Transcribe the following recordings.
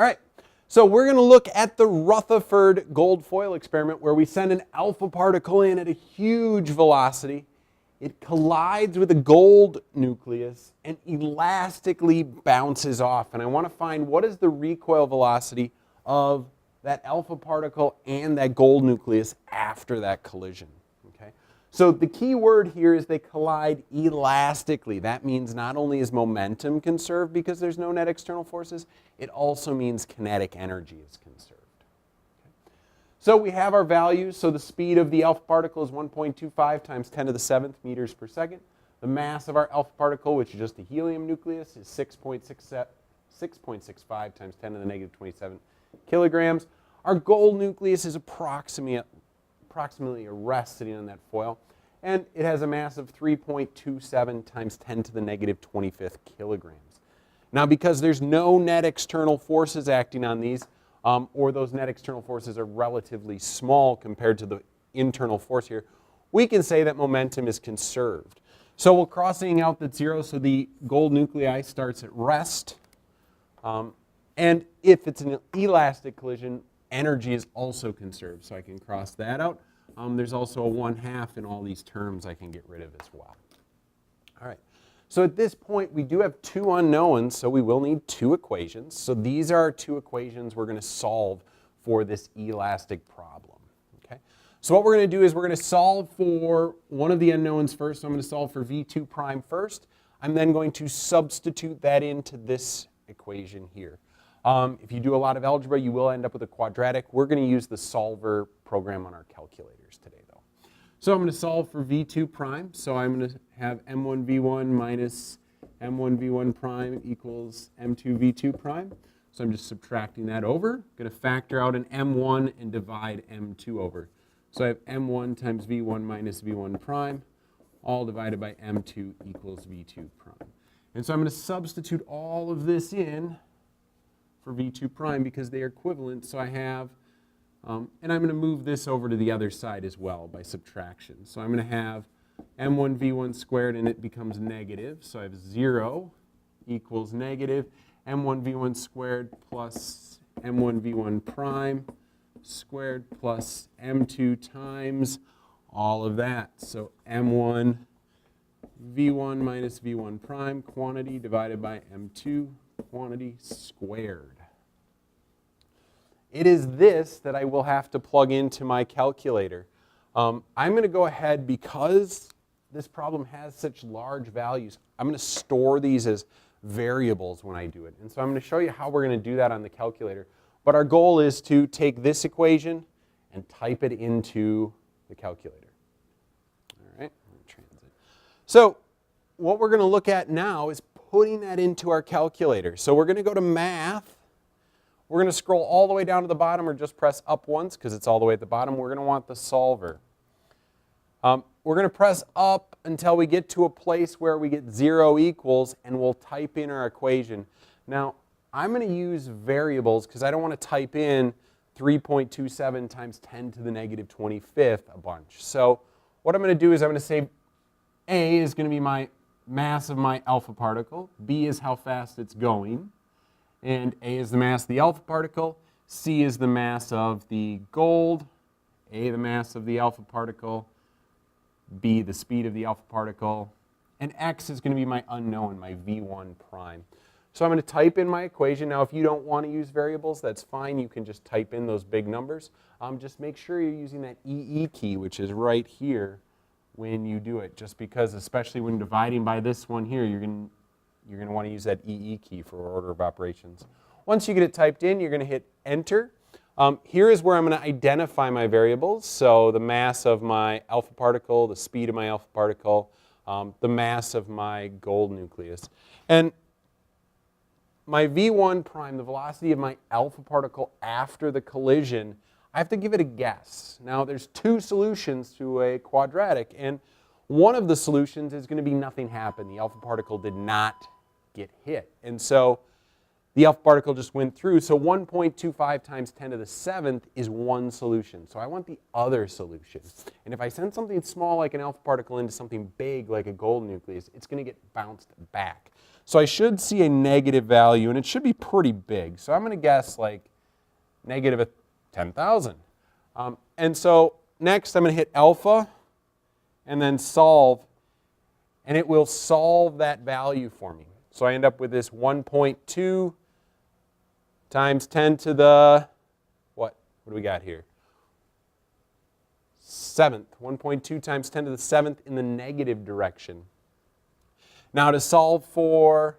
All right, so we're going to look at the Rutherford gold foil experiment where we send an alpha particle in at a huge velocity. It collides with a gold nucleus and elastically bounces off. And I want to find what is the recoil velocity of that alpha particle and that gold nucleus after that collision. Okay? So the key word here is they collide elastically. That means not only is momentum conserved because there's no net external forces, it also means kinetic energy is conserved. So we have our values. So the speed of the alpha particle is 1.25 times 10 to the 7th meters per second. The mass of our alpha particle, which is just the helium nucleus, is 6.65 times 10 to the negative 27 kilograms. Our gold nucleus is approximately a rest sitting on that foil. And it has a mass of 3.27 times 10 to the negative 25th kilograms. Now, because there's no net external forces acting on these, or those net external forces are relatively small compared to the internal force here, we can say that momentum is conserved. So we'll crossing out that 0, so the gold nuclei starts at rest. And if it's an elastic collision, energy is also conserved. So I can cross that out. There's also a 1/2 in all these terms I can get rid of as well. All right. So at this point, we do have two unknowns, so we will need two equations. So these are our two equations we're going to solve for this elastic problem. Okay? So what we're going to do is we're going to solve for one of the unknowns first. So I'm going to solve for V2 prime first. I'm then going to substitute that into this equation here. If you do a lot of algebra, you will end up with a quadratic. We're going to use the solver program on our calculators today, though. So I'm going to solve for V2 prime. So I'm going to have M1V1 minus M1V1 prime equals M2V2 prime. So I'm just subtracting that over. I'm going to factor out an M1 and divide M2 over. So I have M1 times V1 minus V1 prime, all divided by M2 equals V2 prime. And so I'm going to substitute all of this in for V2 prime because they are equivalent. So I have, and I'm going to move this over to the other side as well by subtraction. So I'm going to have M1 V1 squared and it becomes negative. So I have 0 equals negative M1 V1 squared plus M1 V1 prime squared plus M2 times all of that. So M1 V1 minus V1 prime quantity divided by M2 quantity squared. It is this that I will have to plug into my calculator. I'm going to go ahead, because this problem has such large values, I'm going to store these as variables when I do it. And so I'm going to show you how we're going to do that on the calculator. But our goal is to take this equation and type it into the calculator. All right, transit. So what we're going to look at now is putting that into our calculator. So we're going to go to Math. We're going to scroll all the way down to the bottom, or just press up once because it's all the way at the bottom. We're going to want the solver. We're going to press up until we get to a place where we get 0 equals, and we'll type in our equation. Now, I'm going to use variables because I don't want to type in 3.27 times 10 to the negative 25th a bunch. So what I'm going to do is I'm going to say A is going to be my mass of my alpha particle, B is how fast it's going, and A is the mass of the alpha particle, C is the mass of the gold, A the mass of the alpha particle, B the speed of the alpha particle, and X is going to be my unknown, my V1 prime. So I'm going to type in my equation. Now, if you don't want to use variables, that's fine. You can just type in those big numbers. Just make sure you're using that EE key, which is right here, when you do it. Just because, especially when dividing by this one here, you're going to want to use that EE key for order of operations. Once you get it typed in, you're going to hit Enter. Here is where I'm going to identify my variables. So the mass of my alpha particle, the speed of my alpha particle, the mass of my gold nucleus. And my V1 prime, the velocity of my alpha particle after the collision, I have to give it a guess. Now, there's two solutions to a quadratic, and one of the solutions is going to be nothing happened. The alpha particle did not get hit. And so the alpha particle just went through. So 1.25 times 10 to the 7th is one solution. So I want the other solution. And if I send something small like an alpha particle into something big like a gold nucleus, it's going to get bounced back. So I should see a negative value, and it should be pretty big. So I'm going to guess like negative 10,000. And so next I'm going to hit alpha and then solve, and it will solve that value for me. So I end up with this 1.2 times 10 to the, what do we got here? 7th. 1.2 times 10 to the 7th in the negative direction. Now to solve for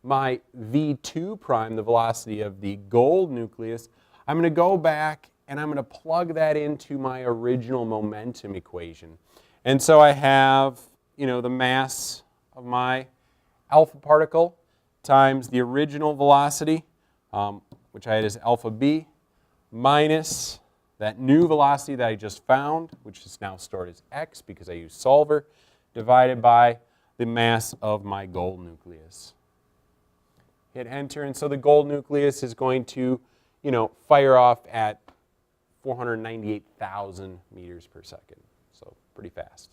my v2 prime, the velocity of the gold nucleus, I'm going to go back and I'm going to plug that into my original momentum equation. And so I have, the mass of my alpha particle times the original velocity, which I had as alpha b, minus that new velocity that I just found, which is now stored as x because I used solver, divided by the mass of my gold nucleus. Hit enter, and so the gold nucleus is going to, fire off at 498,000 meters per second. So pretty fast.